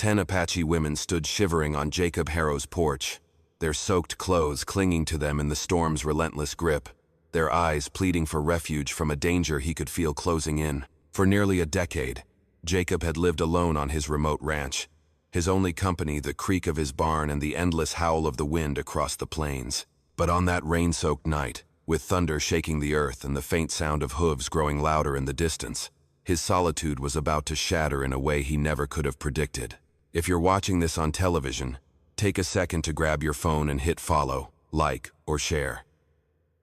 10 Apache women stood shivering on Jacob Harrow's porch, their soaked clothes clinging to them in the storm's relentless grip, their eyes pleading for refuge from a danger he could feel closing in. For nearly a decade, Jacob had lived alone on his remote ranch, his only company the creak of his barn and the endless howl of the wind across the plains. But on that rain-soaked night, with thunder shaking the earth and the faint sound of hooves growing louder in the distance, his solitude was about to shatter in a way he never could have predicted. If you're watching this on television, take a second to grab your phone and hit follow, like, or share.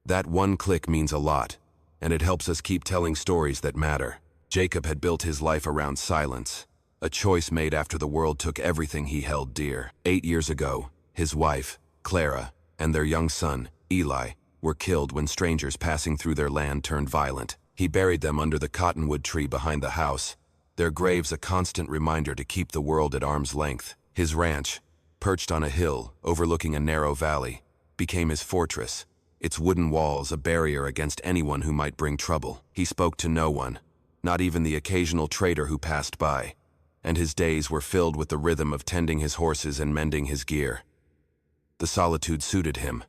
That one click means a lot, and it helps us keep telling stories that matter. Jacob had built his life around silence, a choice made after the world took everything he held dear. 8 years ago, his wife, Clara, and their young son, Eli, were killed when strangers passing through their land turned violent. He buried them under the cottonwood tree behind the house, their graves a constant reminder to keep the world at arm's length. His ranch, perched on a hill overlooking a narrow valley, became his fortress, its wooden walls a barrier against anyone who might bring trouble. He spoke to no one, not even the occasional trader who passed by, and his days were filled with the rhythm of tending his horses and mending his gear. The solitude suited him.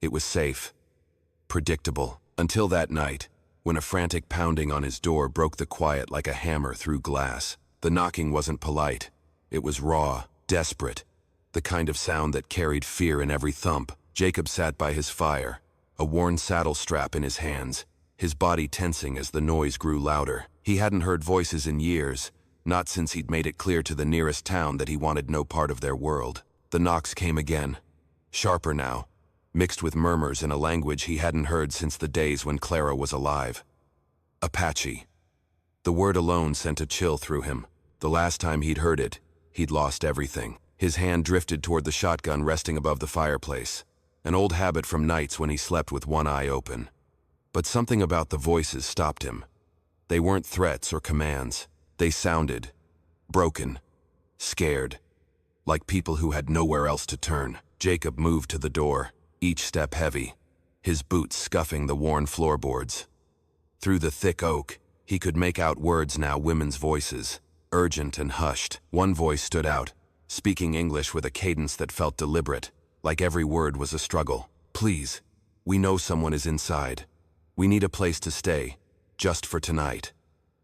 It was safe, predictable, until that night, when a frantic pounding on his door broke the quiet like a hammer through glass. The knocking wasn't polite. It was raw, desperate, the kind of sound that carried fear in every thump. Jacob sat by his fire, a worn saddle strap in his hands, his body tensing as the noise grew louder. He hadn't heard voices in years, not since he'd made it clear to the nearest town that he wanted no part of their world. The knocks came again, sharper now, mixed with murmurs in a language he hadn't heard since the days when Clara was alive. Apache. The word alone sent a chill through him. The last time he'd heard it, he'd lost everything. His hand drifted toward the shotgun resting above the fireplace, an old habit from nights when he slept with one eye open. But something about the voices stopped him. They weren't threats or commands. They sounded broken, scared, like people who had nowhere else to turn. Jacob moved to the door, each step heavy, his boots scuffing the worn floorboards. Through the thick oak, he could make out words now, women's voices, urgent and hushed. One voice stood out, speaking English with a cadence that felt deliberate, like every word was a struggle. "Please, we know someone is inside. We need a place to stay, just for tonight."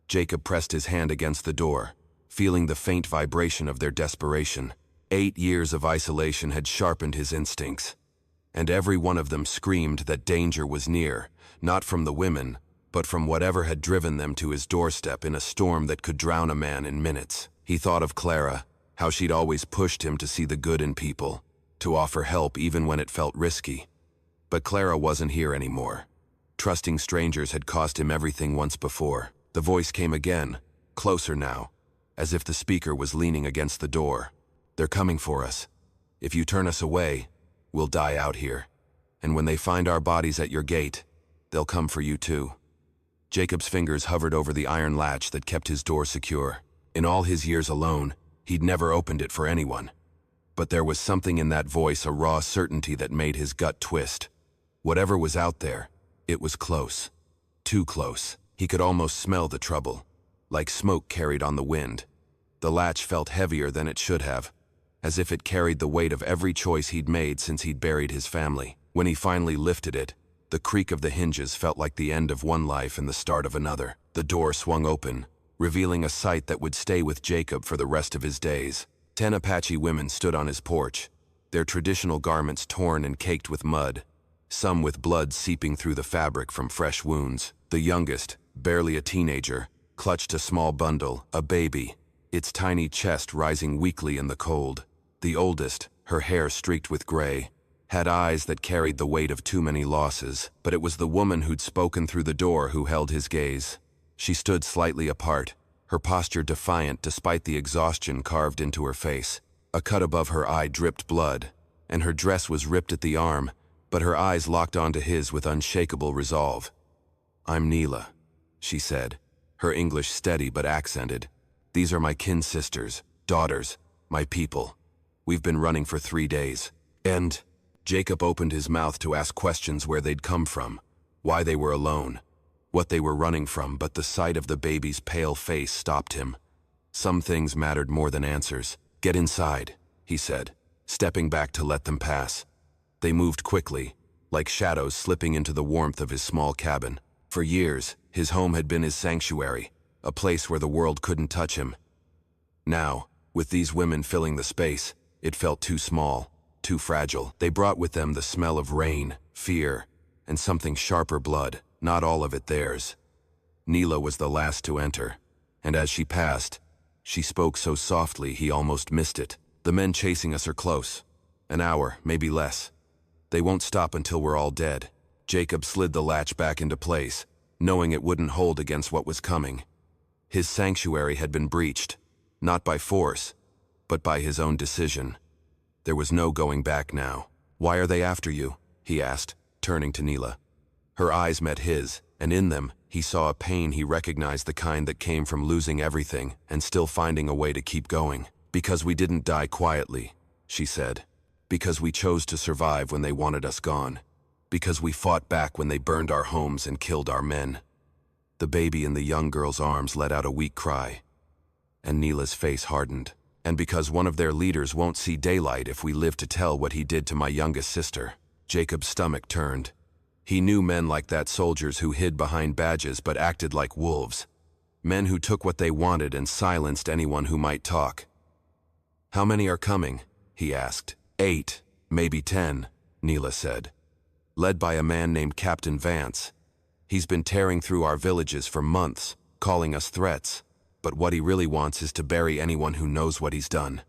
Jacob pressed his hand against the door, feeling the faint vibration of their desperation. 8 years of isolation had sharpened his instincts, and every one of them screamed that danger was near, not from the women, but from whatever had driven them to his doorstep in a storm that could drown a man in minutes. He thought of Clara, how she'd always pushed him to see the good in people, to offer help even when it felt risky. But Clara wasn't here anymore. Trusting strangers had cost him everything once before. The voice came again, closer now, as if the speaker was leaning against the door. "They're coming for us. If you turn us away, we'll die out here. And when they find our bodies at your gate, they'll come for you too." Jacob's fingers hovered over the iron latch that kept his door secure. In all his years alone, he'd never opened it for anyone. But there was something in that voice, a raw certainty that made his gut twist. Whatever was out there, it was close. Too close. He could almost smell the trouble, like smoke carried on the wind. The latch felt heavier than it should have, as if it carried the weight of every choice he'd made since he'd buried his family. When he finally lifted it, the creak of the hinges felt like the end of one life and the start of another. The door swung open, revealing a sight that would stay with Jacob for the rest of his days. 10 Apache women stood on his porch, their traditional garments torn and caked with mud, some with blood seeping through the fabric from fresh wounds. The youngest, barely a teenager, clutched a small bundle, a baby, its tiny chest rising weakly in the cold. The oldest, her hair streaked with gray, had eyes that carried the weight of too many losses. But it was the woman who'd spoken through the door who held his gaze. She stood slightly apart, her posture defiant despite the exhaustion carved into her face. A cut above her eye dripped blood, and her dress was ripped at the arm, but her eyes locked onto his with unshakable resolve. "I'm Neela," she said, her English steady but accented. "These are my kin sisters, daughters, my people. We've been running for 3 days." And Jacob opened his mouth to ask questions, where they'd come from, why they were alone, what they were running from, but the sight of the baby's pale face stopped him. Some things mattered more than answers. "Get inside," he said, stepping back to let them pass. They moved quickly, like shadows slipping into the warmth of his small cabin. For years, his home had been his sanctuary, a place where the world couldn't touch him. Now, with these women filling the space, it felt too small, too fragile. They brought with them the smell of rain, fear, and something sharper blood, not all of it theirs. Neela was the last to enter, and as she passed, she spoke so softly he almost missed it. "The men chasing us are close. An hour, maybe less. They won't stop until we're all dead." Jacob slid the latch back into place, knowing it wouldn't hold against what was coming. His sanctuary had been breached, not by force, but by his own decision. There was no going back now. "Why are they after you?" he asked, turning to Neela. Her eyes met his, and in them, he saw a pain he recognized, the kind that came from losing everything and still finding a way to keep going. "Because we didn't die quietly," she said. "Because we chose to survive when they wanted us gone. Because we fought back when they burned our homes and killed our men." The baby in the young girl's arms let out a weak cry, and Neela's face hardened. "And because one of their leaders won't see daylight if we live to tell what he did to my youngest sister." Jacob's stomach turned. He knew men like that, soldiers who hid behind badges but acted like wolves. Men who took what they wanted and silenced anyone who might talk. "How many are coming?" he asked. 8, maybe 10, Neela said. "Led by a man named Captain Vance. He's been tearing through our villages for months, calling us threats. But what he really wants is to bury anyone who knows what he's done."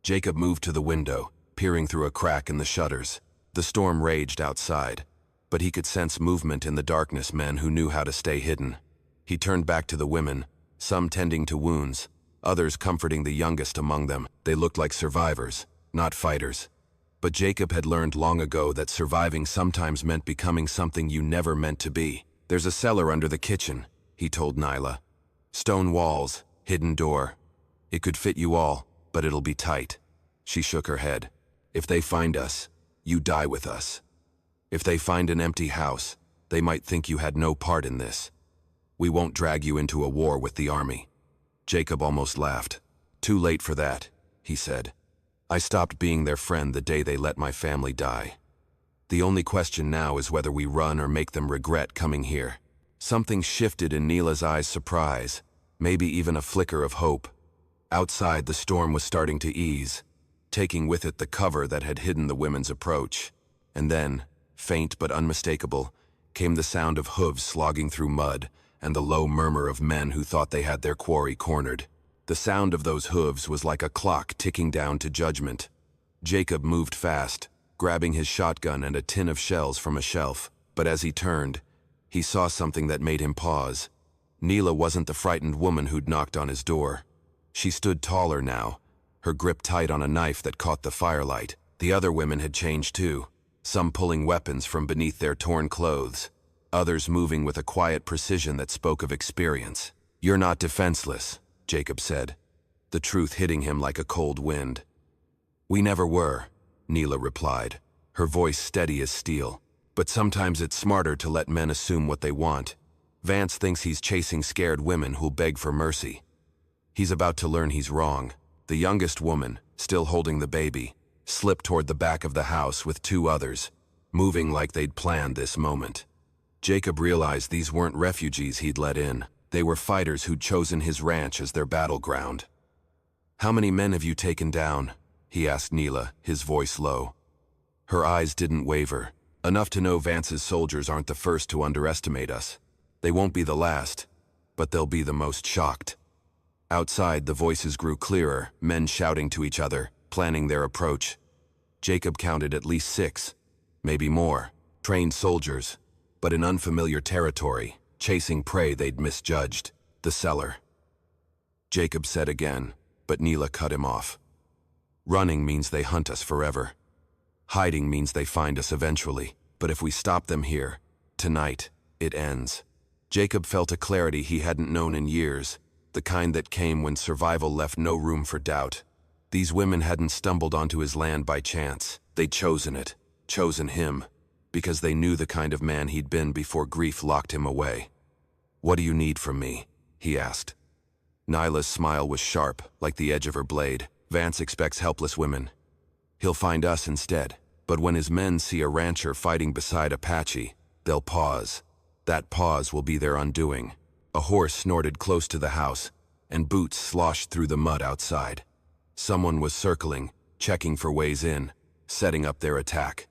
Jacob moved to the window, peering through a crack in the shutters. The storm raged outside, but he could sense movement in the darkness, men who knew how to stay hidden. He turned back to the women, some tending to wounds, others comforting the youngest among them. They looked like survivors, not fighters. But Jacob had learned long ago that surviving sometimes meant becoming something you never meant to be. "There's a cellar under the kitchen," he told Neela. "Stone walls, hidden door. It could fit you all, but it'll be tight." She shook her head. "If they find us, you die with us. If they find an empty house, they might think you had no part in this. We won't drag you into a war with the army." Jacob almost laughed. "Too late for that," he said. "I stopped being their friend the day they let my family die. The only question now is whether we run or make them regret coming here." Something shifted in Neela's eyes, surprise, maybe even a flicker of hope. Outside, the storm was starting to ease, taking with it the cover that had hidden the women's approach. And then, faint but unmistakable, came the sound of hooves slogging through mud and the low murmur of men who thought they had their quarry cornered. The sound of those hooves was like a clock ticking down to judgment. Jacob moved fast, grabbing his shotgun and a tin of shells from a shelf. But as he turned, he saw something that made him pause. Neela wasn't the frightened woman who'd knocked on his door. She stood taller now, her grip tight on a knife that caught the firelight. The other women had changed too, some pulling weapons from beneath their torn clothes, others moving with a quiet precision that spoke of experience. "You're not defenseless," Jacob said, the truth hitting him like a cold wind. "We never were," Neela replied, her voice steady as steel. "But sometimes it's smarter to let men assume what they want. Vance thinks he's chasing scared women who'll beg for mercy. He's about to learn he's wrong." The youngest woman, still holding the baby, slipped toward the back of the house with 2 others, moving like they'd planned this moment. Jacob realized these weren't refugees he'd let in. They were fighters who'd chosen his ranch as their battleground. "How many men have you taken down?" he asked Neela, his voice low. Her eyes didn't waver. "Enough to know Vance's soldiers aren't the first to underestimate us. They won't be the last, but they'll be the most shocked." Outside, the voices grew clearer, men shouting to each other, planning their approach. Jacob counted at least 6, maybe more, trained soldiers, but in unfamiliar territory, chasing prey they'd misjudged. "The cellar," Jacob said again, but Neela cut him off. "Running means they hunt us forever. Hiding means they find us eventually. But if we stop them here, tonight, it ends." Jacob felt a clarity he hadn't known in years, the kind that came when survival left no room for doubt. These women hadn't stumbled onto his land by chance. They'd chosen it, chosen him, because they knew the kind of man he'd been before grief locked him away. "What do you need from me?" he asked. Nyla's smile was sharp, like the edge of her blade. Vance expects helpless women. He'll find us instead. But when his men see a rancher fighting beside Apache, they'll pause. That pause will be their undoing. A horse snorted close to the house, and boots sloshed through the mud outside. Someone was circling, checking for ways in, setting up their attack.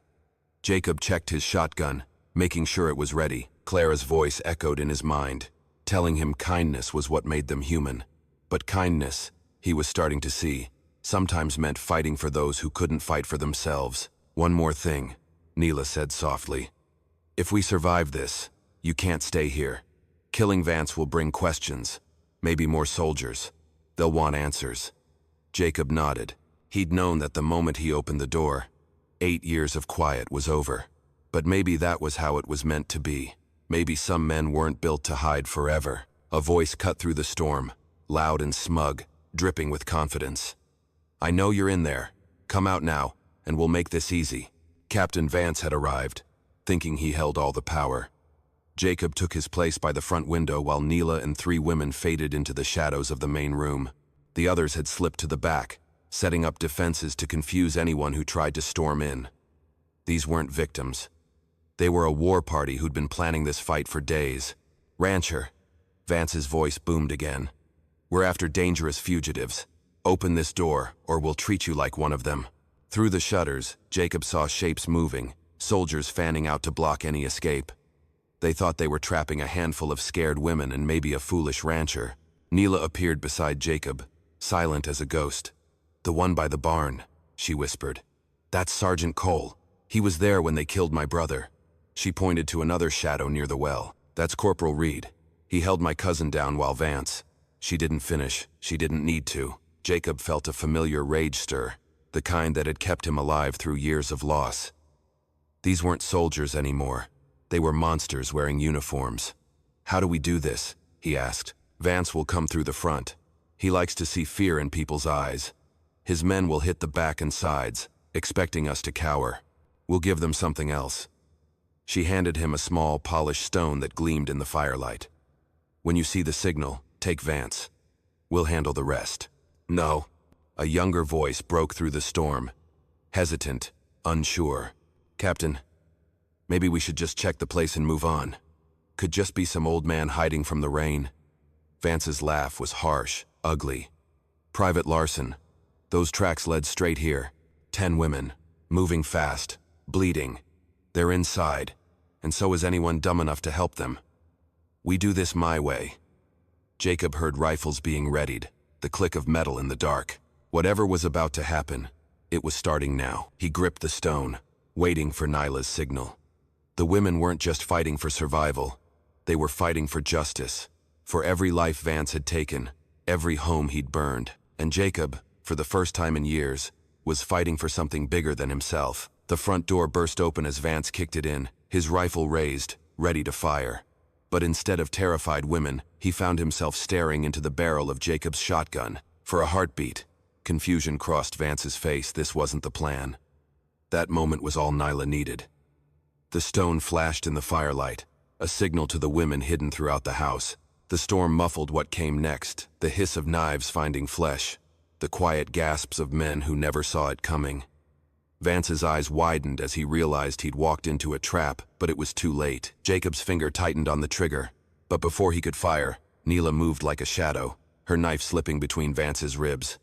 Jacob checked his shotgun, making sure it was ready. Clara's voice echoed in his mind, telling him kindness was what made them human. But kindness, he was starting to see, sometimes meant fighting for those who couldn't fight for themselves. One more thing, Nyla said softly. If we survive this, you can't stay here. Killing Vance will bring questions, maybe more soldiers. They'll want answers. Jacob nodded. He'd known that the moment he opened the door, 8 years of quiet was over. But maybe that was how it was meant to be. Maybe some men weren't built to hide forever. A voice cut through the storm, loud and smug, dripping with confidence. I know you're in there. Come out now, and we'll make this easy. Captain Vance had arrived, thinking he held all the power. Jacob took his place by the front window while Nyla and 3 women faded into the shadows of the main room. The others had slipped to the back, setting up defenses to confuse anyone who tried to storm in. These weren't victims. They were a war party who'd been planning this fight for days. Rancher, Vance's voice boomed again. We're after dangerous fugitives. Open this door, or we'll treat you like one of them. Through the shutters, Jacob saw shapes moving, soldiers fanning out to block any escape. They thought they were trapping a handful of scared women and maybe a foolish rancher. Nyla appeared beside Jacob, silent as a ghost. The one by the barn, she whispered. That's Sergeant Cole. He was there when they killed my brother. She pointed to another shadow near the well. That's Corporal Reed. He held my cousin down while Vance. She didn't finish. She didn't need to. Jacob felt a familiar rage stir, the kind that had kept him alive through years of loss. These weren't soldiers anymore. They were monsters wearing uniforms. How do we do this? He asked. Vance will come through the front. He likes to see fear in people's eyes. His men will hit the back and sides, expecting us to cower. We'll give them something else. She handed him a small, polished stone that gleamed in the firelight. When you see the signal, take Vance. We'll handle the rest. No. A younger voice broke through the storm. Hesitant, unsure. Captain, maybe we should just check the place and move on. Could just be some old man hiding from the rain. Vance's laugh was harsh, ugly. Private Larson. Those tracks led straight here. 10 women, moving fast, bleeding. They're inside, and so is anyone dumb enough to help them. We do this my way. Jacob heard rifles being readied, the click of metal in the dark. Whatever was about to happen, it was starting now. He gripped the stone, waiting for Nyla's signal. The women weren't just fighting for survival. They were fighting for justice, for every life Vance had taken, every home he'd burned. And Jacob, for the first time in years, was fighting for something bigger than himself. The front door burst open as Vance kicked it in, his rifle raised, ready to fire. But instead of terrified women, he found himself staring into the barrel of Jacob's shotgun. For a heartbeat, confusion crossed Vance's face. This wasn't the plan. That moment was all Nyla needed. The stone flashed in the firelight, a signal to the women hidden throughout the house. The storm muffled what came next, the hiss of knives finding flesh, the quiet gasps of men who never saw it coming. Vance's eyes widened as he realized he'd walked into a trap, but it was too late. Jacob's finger tightened on the trigger, but before he could fire, Nyla moved like a shadow, her knife slipping between Vance's ribs.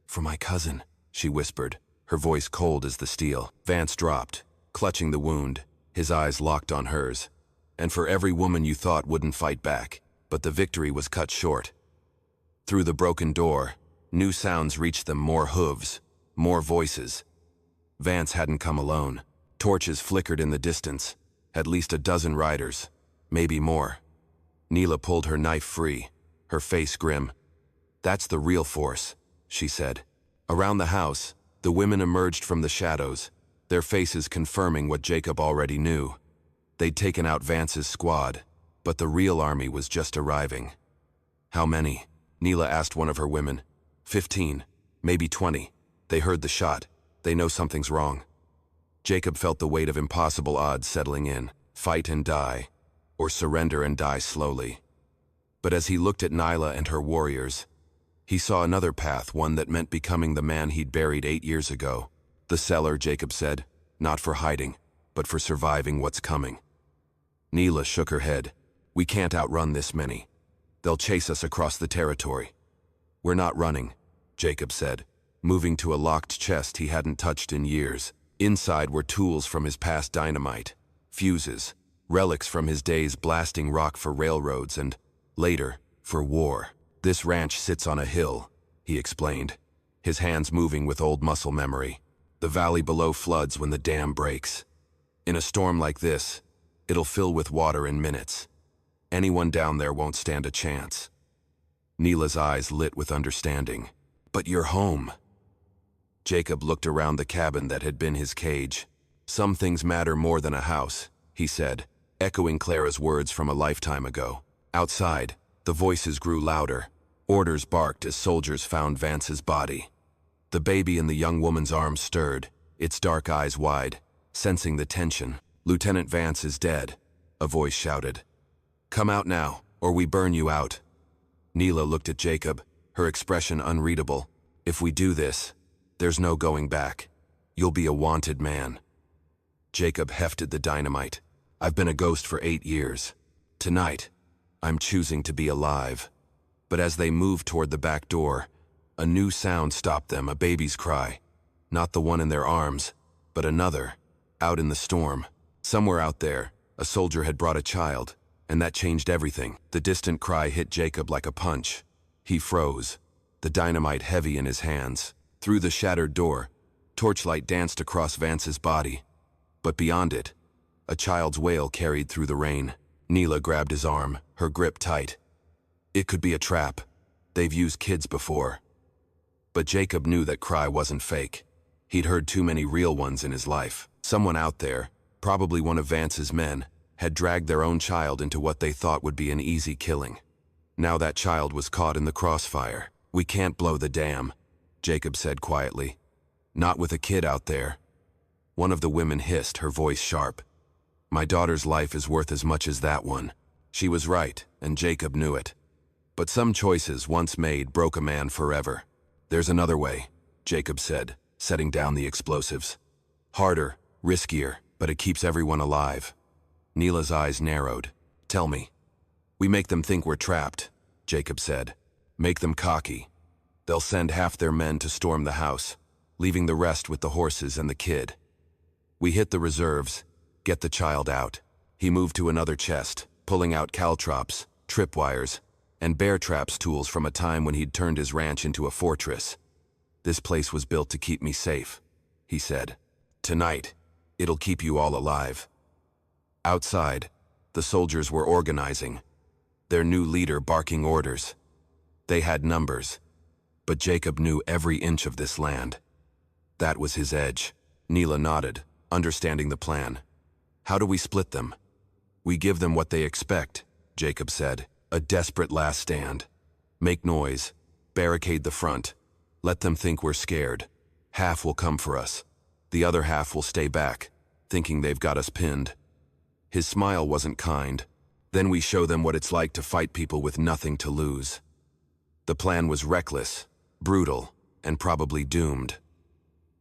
For my cousin, she whispered, her voice cold as the steel. Vance dropped, clutching the wound, his eyes locked on hers. And for every woman you thought wouldn't fight back, but the victory was cut short. Through the broken door, new sounds reached them, more hooves, more voices. Vance hadn't come alone. Torches flickered in the distance, at least a dozen riders, maybe more. Nyla pulled her knife free, her face grim. That's the real force, she said. Around the house, the women emerged from the shadows, their faces confirming what Jacob already knew. They'd taken out Vance's squad, but the real army was just arriving. How many? Nyla asked one of her women. 15, maybe 20. They heard the shot. They know something's wrong. Jacob felt the weight of impossible odds settling in. Fight and die, or surrender and die slowly. But as he looked at Nyla and her warriors, He saw another path, one that meant becoming the man he'd buried 8 years ago. The cellar, Jacob said, not for hiding, but for surviving what's coming. Neela shook her head. We can't outrun this many. They'll chase us across the territory. We're not running, Jacob said, moving to a locked chest he hadn't touched in years. Inside were tools from his past dynamite, fuses, relics from his days blasting rock for railroads and, later, for war. This ranch sits on a hill, he explained, his hands moving with old muscle memory. The valley below floods when the dam breaks. In a storm like this, it'll fill with water in minutes. Anyone down there won't stand a chance. Neela's eyes lit with understanding. But you're home. Jacob looked around the cabin that had been his cage. Some things matter more than a house, he said, echoing Clara's words from a lifetime ago. Outside, the voices grew louder. Orders barked as soldiers found Vance's body. The baby in the young woman's arms stirred, its dark eyes wide, sensing the tension. Lieutenant Vance is dead, a voice shouted. Come out now, or we burn you out. Neela looked at Jacob, her expression unreadable. If we do this, there's no going back. You'll be a wanted man. Jacob hefted the dynamite. I've been a ghost for 8 years. Tonight, I'm choosing to be alive. But as they moved toward the back door, a new sound stopped them, a baby's cry. Not the one in their arms, but another, out in the storm. Somewhere out there, a soldier had brought a child, and that changed everything. The distant cry hit Jacob like a punch. He froze, the dynamite heavy in his hands. Through the shattered door, torchlight danced across Vance's body. But beyond it, a child's wail carried through the rain. Neela grabbed his arm, her grip tight. It could be a trap. They've used kids before. But Jacob knew that cry wasn't fake. He'd heard too many real ones in his life. Someone out there, probably one of Vance's men, had dragged their own child into what they thought would be an easy killing. Now that child was caught in the crossfire. We can't blow the dam, Jacob said quietly. Not with a kid out there. One of the women hissed, her voice sharp. My daughter's life is worth as much as that one. She was right, and Jacob knew it. But some choices, once made, broke a man forever. There's another way, Jacob said, setting down the explosives. Harder, riskier, but it keeps everyone alive. Neela's eyes narrowed. Tell me. We make them think we're trapped, Jacob said. Make them cocky. They'll send half their men to storm the house, leaving the rest with the horses and the kid. We hit the reserves, get the child out. He moved to another chest, pulling out caltrops, tripwires, and bear traps tools from a time when he'd turned his ranch into a fortress. This place was built to keep me safe, he said. Tonight, it'll keep you all alive. Outside, the soldiers were organizing, their new leader barking orders. They had numbers, but Jacob knew every inch of this land. That was his edge. Neela nodded, understanding the plan. How do we split them? We give them what they expect, Jacob said. A desperate last stand. Make noise. Barricade the front. Let them think we're scared. Half will come for us. The other half will stay back, thinking they've got us pinned. His smile wasn't kind. Then we show them what it's like to fight people with nothing to lose. The plan was reckless, brutal, and probably doomed.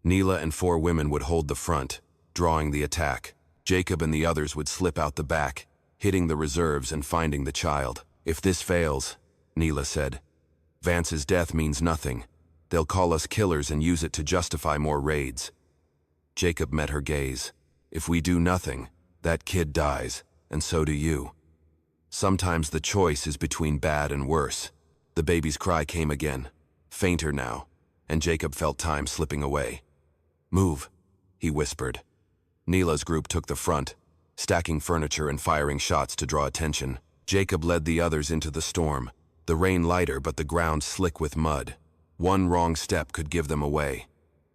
Neela and 4 women would hold the front, drawing the attack. Jacob and the others would slip out the back, hitting the reserves and finding the child. If this fails, Neela said, Vance's death means nothing. They'll call us killers and use it to justify more raids. Jacob met her gaze. If we do nothing, that kid dies, and so do you. Sometimes the choice is between bad and worse. The baby's cry came again, fainter now, and Jacob felt time slipping away. Move, he whispered. Neela's group took the front, stacking furniture and firing shots to draw attention. Jacob led the others into the storm, the rain lighter but the ground slick with mud. One wrong step could give them away.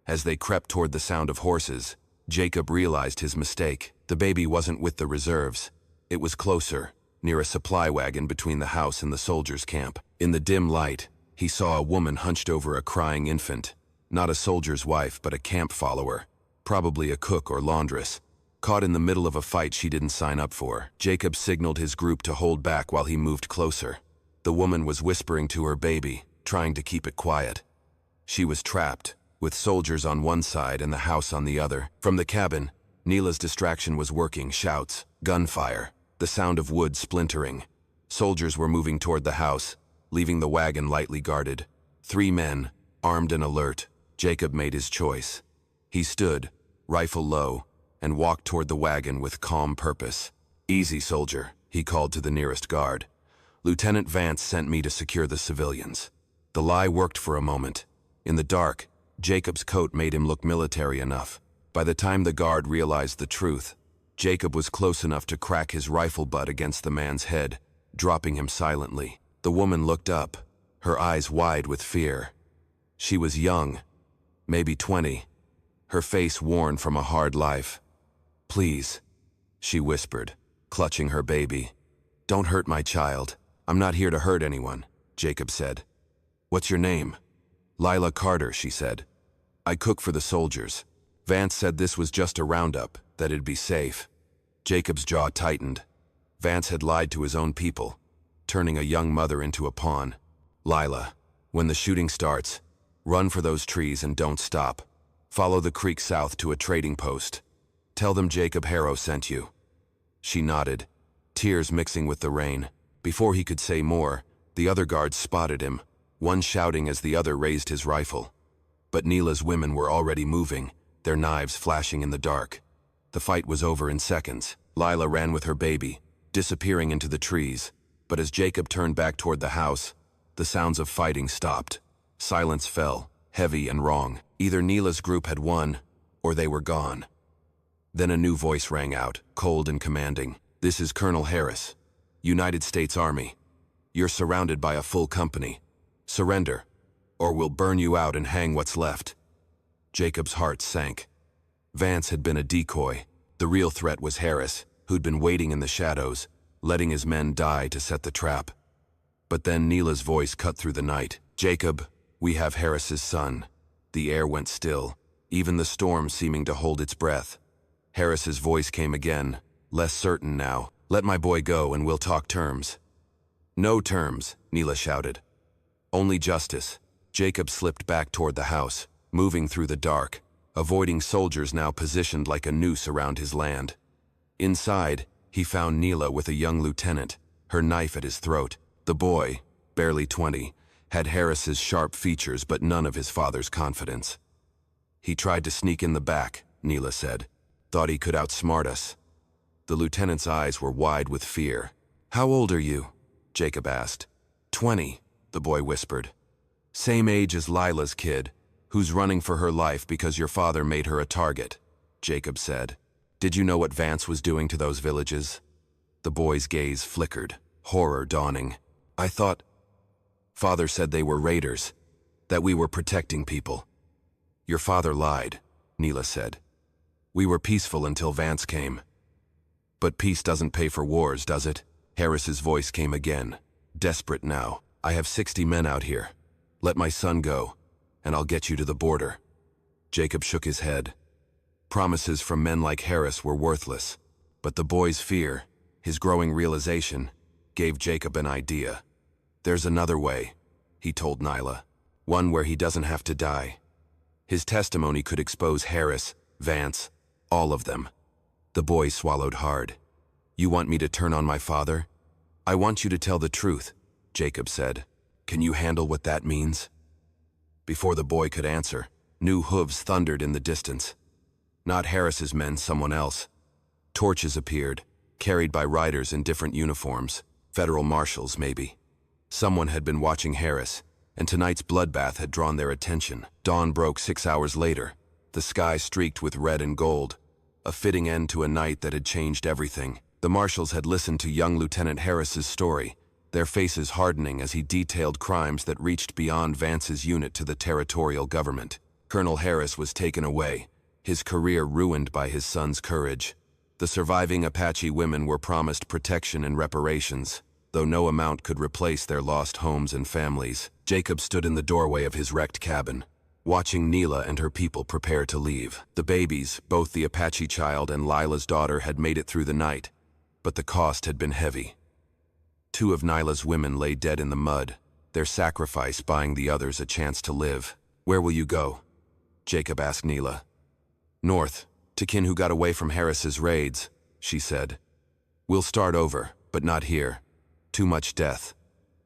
As they crept toward the sound of horses, Jacob realized his mistake. The baby wasn't with the reserves. It was closer, near a supply wagon between the house and the soldiers' camp. In the dim light, he saw a woman hunched over a crying infant. Not a soldier's wife, but a camp follower, probably a cook or laundress. Caught in the middle of a fight she didn't sign up for. Jacob signaled his group to hold back while he moved closer. The woman was whispering to her baby, trying to keep it quiet. She was trapped, with soldiers on one side and the house on the other. From the cabin, Neela's distraction was working: shouts, gunfire, the sound of wood splintering. Soldiers were moving toward the house, leaving the wagon lightly guarded. 3 men, armed and alert. Jacob made his choice. He stood, rifle low, and walked toward the wagon with calm purpose. "Easy, soldier," he called to the nearest guard. "Lieutenant Vance sent me to secure the civilians." The lie worked for a moment. In the dark, Jacob's coat made him look military enough. By the time the guard realized the truth, Jacob was close enough to crack his rifle butt against the man's head, dropping him silently. The woman looked up, her eyes wide with fear. She was young, maybe 20, her face worn from a hard life. "Please," she whispered, clutching her baby. "Don't hurt my child. I'm not here to hurt anyone," Jacob said. "What's your name?" "Lila Carter," she said. "I cook for the soldiers. Vance said this was just a roundup, that it'd be safe." Jacob's jaw tightened. Vance had lied to his own people, turning a young mother into a pawn. "Lila, when the shooting starts, run for those trees and don't stop. Follow the creek south to a trading post. Tell them Jacob Harrow sent you." She nodded, tears mixing with the rain. Before he could say more, the other guards spotted him, one shouting as the other raised his rifle. But Neela's women were already moving, their knives flashing in the dark. The fight was over in seconds. Lila ran with her baby, disappearing into the trees. But as Jacob turned back toward the house, the sounds of fighting stopped. Silence fell, heavy and wrong. Either Neela's group had won, or they were gone. Then a new voice rang out, cold and commanding. "This is Colonel Harris, United States Army. You're surrounded by a full company. Surrender, or we'll burn you out and hang what's left." Jacob's heart sank. Vance had been a decoy. The real threat was Harris, who'd been waiting in the shadows, letting his men die to set the trap. But then Neela's voice cut through the night. "Jacob, we have Harris's son." The air went still, even the storm seeming to hold its breath. Harris's voice came again, less certain now. "Let my boy go and we'll talk terms." "No terms," Neela shouted. "Only justice." Jacob slipped back toward the house, moving through the dark, avoiding soldiers now positioned like a noose around his land. Inside, he found Neela with a young lieutenant, her knife at his throat. The boy, barely 20, had Harris's sharp features but none of his father's confidence. "He tried to sneak in the back," Neela said. "Thought he could outsmart us." The lieutenant's eyes were wide with fear. "How old are you?" Jacob asked. 20, the boy whispered. "Same age as Lila's kid, who's running for her life because your father made her a target," Jacob said. "Did you know what Vance was doing to those villages?" The boy's gaze flickered, horror dawning. "I thought... Father said they were raiders, that we were protecting people." "Your father lied," Neela said. "We were peaceful until Vance came." "But peace doesn't pay for wars, does it?" Harris's voice came again, desperate now. "I have 60 men out here. Let my son go, and I'll get you to the border." Jacob shook his head. Promises from men like Harris were worthless, but the boy's fear, his growing realization, gave Jacob an idea. "There's another way," he told Neela. "One where he doesn't have to die." His testimony could expose Harris, Vance, all of them. The boy swallowed hard. "You want me to turn on my father?" "I want you to tell the truth," Jacob said. "Can you handle what that means?" Before the boy could answer, new hooves thundered in the distance. Not Harris's men, someone else. Torches appeared, carried by riders in different uniforms, federal marshals maybe. Someone had been watching Harris, and tonight's bloodbath had drawn their attention. Dawn broke 6 hours later, the sky streaked with red and gold, a fitting end to a night that had changed everything. The marshals had listened to young Lieutenant Harris's story, their faces hardening as he detailed crimes that reached beyond Vance's unit to the territorial government. Colonel Harris was taken away, his career ruined by his son's courage. The surviving Apache women were promised protection and reparations, though no amount could replace their lost homes and families. Jacob stood in the doorway of his wrecked cabin, watching Neela and her people prepare to leave. The babies, both the Apache child and Lila's daughter, had made it through the night, but the cost had been heavy. 2 of Nyla's women lay dead in the mud, their sacrifice buying the others a chance to live. "Where will you go?" Jacob asked Neela. "North, to kin who got away from Harris's raids," she said. "We'll start over, but not here. Too much death."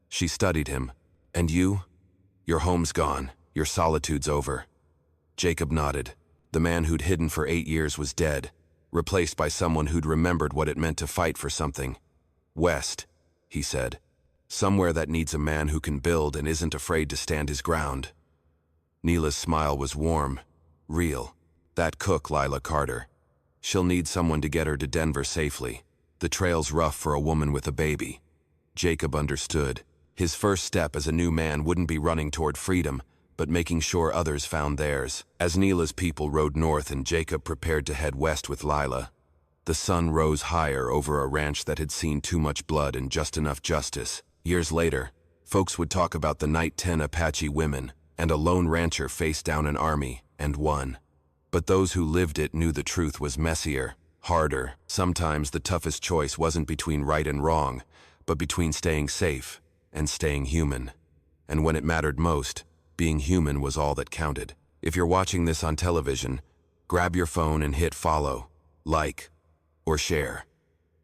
She studied him. "And you? Your home's gone, your solitude's over." Jacob nodded. The man who'd hidden for 8 years was dead, replaced by someone who'd remembered what it meant to fight for something. "West," he said. "Somewhere that needs a man who can build and isn't afraid to stand his ground." Neela's smile was warm, real. That cook, Lila Carter. She'll need someone to get her to Denver safely. The trail's rough for a woman with a baby. Jacob understood. His first step as a new man wouldn't be running toward freedom, but making sure others found theirs. As Neela's people rode north and Jacob prepared to head west with Lila, the sun rose higher over a ranch that had seen too much blood and just enough justice. Years later, folks would talk about the night 10 Apache women, and a lone rancher faced down an army and won. But those who lived it knew the truth was messier, harder. Sometimes the toughest choice wasn't between right and wrong, but between staying safe and staying human. And when it mattered most, being human was all that counted. If you're watching this on television, grab your phone and hit follow, like, or share.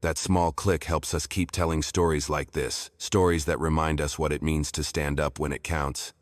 That small click helps us keep telling stories like this, stories that remind us what it means to stand up when it counts.